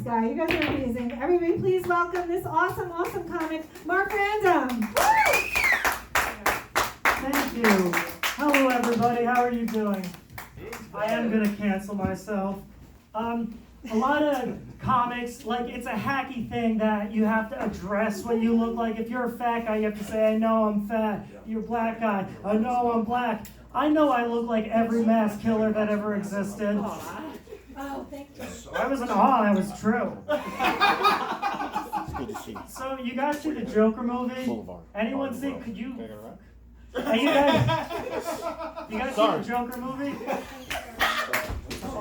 Guy, you guys are amazing. Everybody, please welcome this awesome, awesome comic, Mark RanDoM. Thank you. Hello, everybody. How are you doing? I am going to cancel myself. A lot of comics, like, it's a hacky thing that you have to address what you look like. If you're a fat guy, you have to say, I know I'm fat. You're a black guy. I know I'm black. I know I look like every mass killer that ever existed. Oh, thank you. I was in awe, that was true. So, you guys see the Joker movie? Anyone see, could you... Hey, you guys see the Joker movie?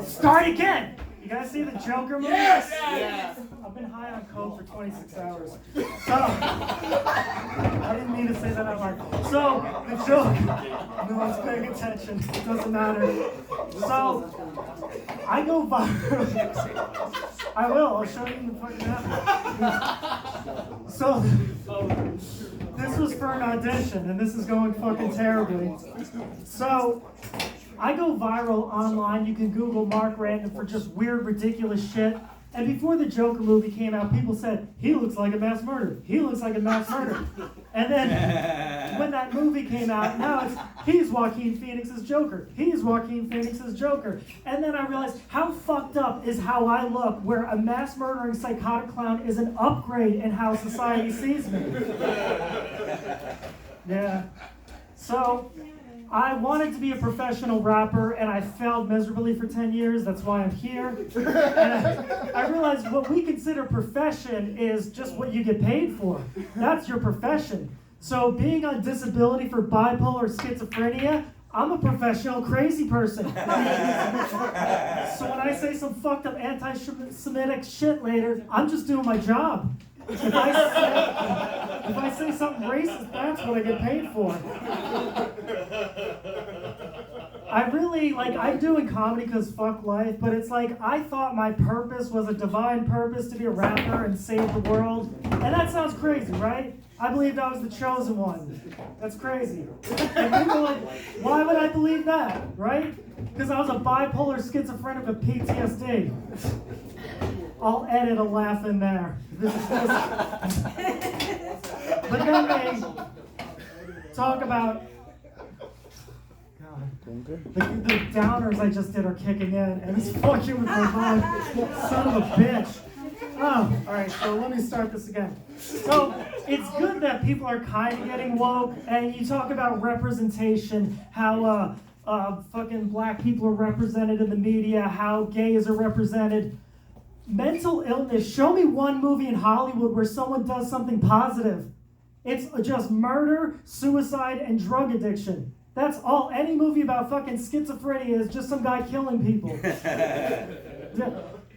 Start again! You guys see the Joker movie? Yes! Yes! I've been high on coke for 26 hours. So, I didn't mean to say that out loud. So, the Joker, no one's paying attention. It doesn't matter. So, I go viral. I will. I'll show you in the fucking app. So, this was for an audition, and this is going fucking terribly. So, I go viral online. You can Google Mark RanDoM for just weird, ridiculous shit. And before the Joker movie came out, people said, he looks like a mass murderer. He looks like a mass murderer. And then when that movie came out, now it's, he's Joaquin Phoenix's Joker. He's Joaquin Phoenix's Joker. And then I realized, how fucked up is how I look, where a mass murdering psychotic clown is an upgrade in how society sees me. Yeah. So, I wanted to be a professional rapper, and I failed miserably for 10 years. That's why I'm here. And I realized what we consider profession is just what you get paid for. That's your profession. So being on disability for bipolar schizophrenia, I'm a professional crazy person. So when I say some fucked up anti-Semitic shit later, I'm just doing my job. If I say something racist, that's what I get paid for. I really, I'm doing comedy because fuck life, but it's like, I thought my purpose was a divine purpose to be a rapper and save the world. And that sounds crazy, right? I believed I was the chosen one. That's crazy. And people are like, why would I believe that, right? Because I was a bipolar schizophrenic with PTSD. I'll edit a laugh in there. But then they talk about, God, the downers I just did are kicking in, and it's fucking with my vibe. Son of a bitch. Oh, all right, so let me start this again. So it's good that people are kind of getting woke, and you talk about representation, how fucking black people are represented in the media, how gays are represented. Mental illness, show me one movie in Hollywood where someone does something positive. It's just murder, suicide, and drug addiction. That's all. Any movie about fucking schizophrenia is just some guy killing people.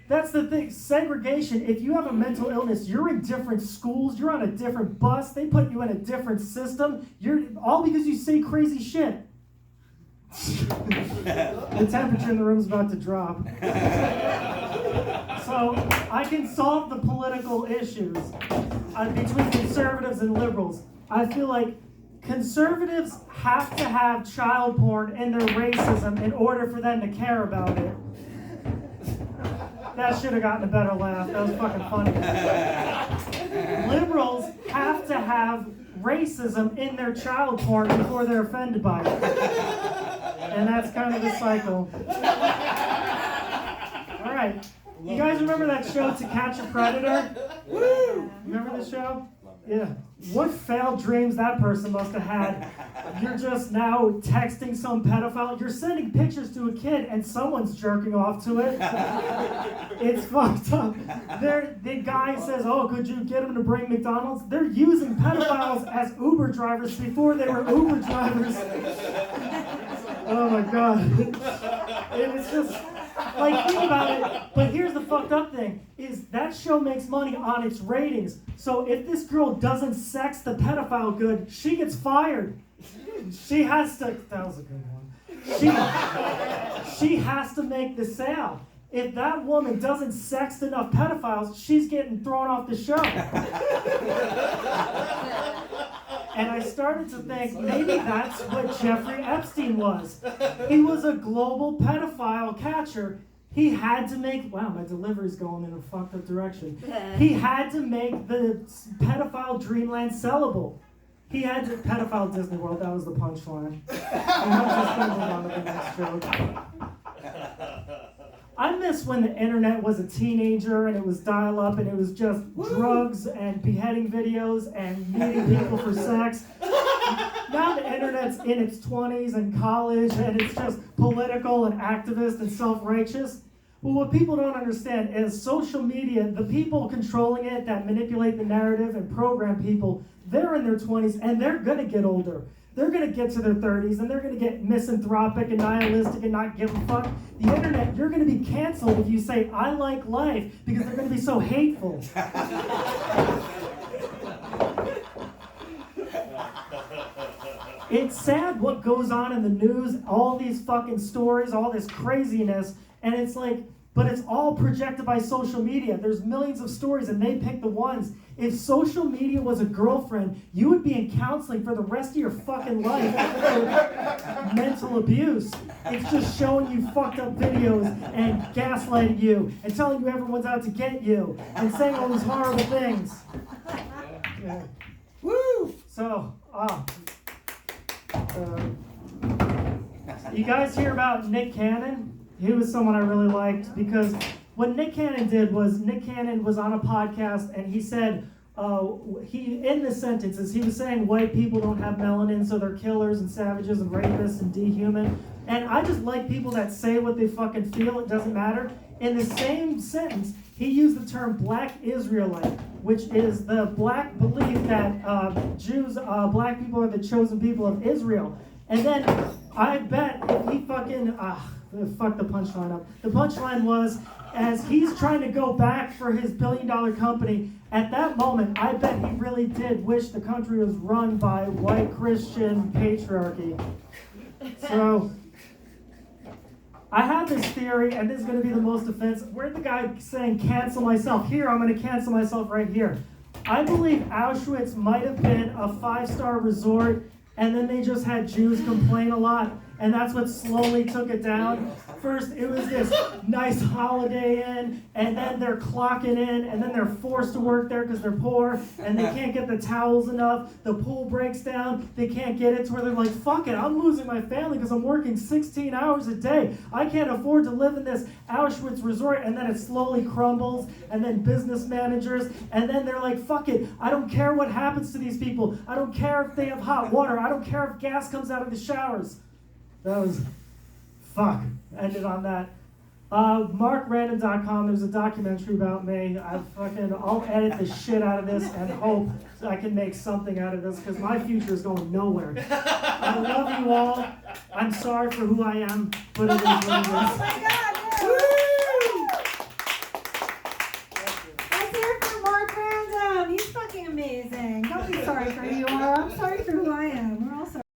That's the thing. Segregation. If you have a mental illness, you're in different schools, you're on a different bus, they put you in a different system. You're all because you say crazy shit. The temperature in the room is about to drop. So I can solve the political issues between conservatives and liberals. I feel like conservatives have to have child porn in their racism in order for them to care about it. That should have gotten a better laugh. That was fucking funny. Liberals have to have racism in their child porn before they're offended by it. And that's kind of the cycle. All right. You guys remember that show, To Catch a Predator? Remember the show? Yeah. What failed dreams that person must have had. You're just now texting some pedophile. You're sending pictures to a kid and someone's jerking off to it. It's fucked up. The guy says, oh, could you get him to bring McDonald's? They're using pedophiles as Uber drivers before they were Uber drivers. Oh my God. And it's just, think about it. But here's the fucked up thing, is that show makes money on its ratings. So if this girl doesn't sex the pedophile good, she gets fired. She has to, that was a good one. She has to make the sale. If that woman doesn't sex enough pedophiles, she's getting thrown off the show. And I started to think, maybe that's what Jeffrey Epstein was. He was a global pedophile catcher. He had to make, wow, my delivery's going in a fucked up direction. He had to make the pedophile dreamland sellable. He had to, pedophile Disney World, that was the punchline. And I'm just going to move on to the next joke. I miss when the internet was a teenager and it was dial-up and it was just drugs and beheading videos and meeting people for sex. Now the internet's in its 20s and college and it's just political and activist and self-righteous. Well, what people don't understand is social media, the people controlling it that manipulate the narrative and program people, they're in their 20s and they're going to get older. They're going to get to their 30s and they're going to get misanthropic and nihilistic and not give a fuck. The internet, you're going to be canceled if you say, I like life, because they're going to be so hateful. It's sad what goes on in the news, all these fucking stories, all this craziness, and it's like, but it's all projected by social media. There's millions of stories and they pick the ones. If social media was a girlfriend, you would be in counseling for the rest of your fucking life for mental abuse. It's just showing you fucked up videos and gaslighting you and telling you everyone's out to get you and saying all these horrible things. Yeah. Woo! So, you guys hear about Nick Cannon? He was someone I really liked because what Nick Cannon did was Nick Cannon was on a podcast and he said, in the sentences, he was saying white people don't have melanin, so they're killers and savages and rapists and dehuman. And I just like people that say what they fucking feel, it doesn't matter. In the same sentence, he used the term black Israelite, which is the black belief that Jews, black people are the chosen people of Israel. And then I bet if he fucking, fuck the punchline up. The punchline was, as he's trying to go back for his billion-dollar company, at that moment, I bet he really did wish the country was run by white Christian patriarchy. So, I have this theory, and this is going to be the most offensive. Where's the guy saying, cancel myself? Here, I'm going to cancel myself right here. I believe Auschwitz might have been a 5-star resort, and then they just had Jews complain a lot. And that's what slowly took it down. First, it was this nice Holiday Inn, and then they're clocking in, and then they're forced to work there because they're poor, and they can't get the towels enough. The pool breaks down. They can't get it to where they're like, fuck it, I'm losing my family because I'm working 16 hours a day. I can't afford to live in this Auschwitz resort. And then it slowly crumbles, and then business managers, and then they're like, fuck it, I don't care what happens to these people. I don't care if they have hot water. I don't care if gas comes out of the showers. That was, ended on that. RanDoM.com, there's a documentary about me. I'll edit the shit out of this and hope I can make something out of this because my future is going nowhere. I love you all. I'm sorry for who I am, but it is what it is. Oh my God! Let's hear it for Mark RanDoM. He's fucking amazing. Don't be sorry for who you are. I'm sorry for who I am. We're all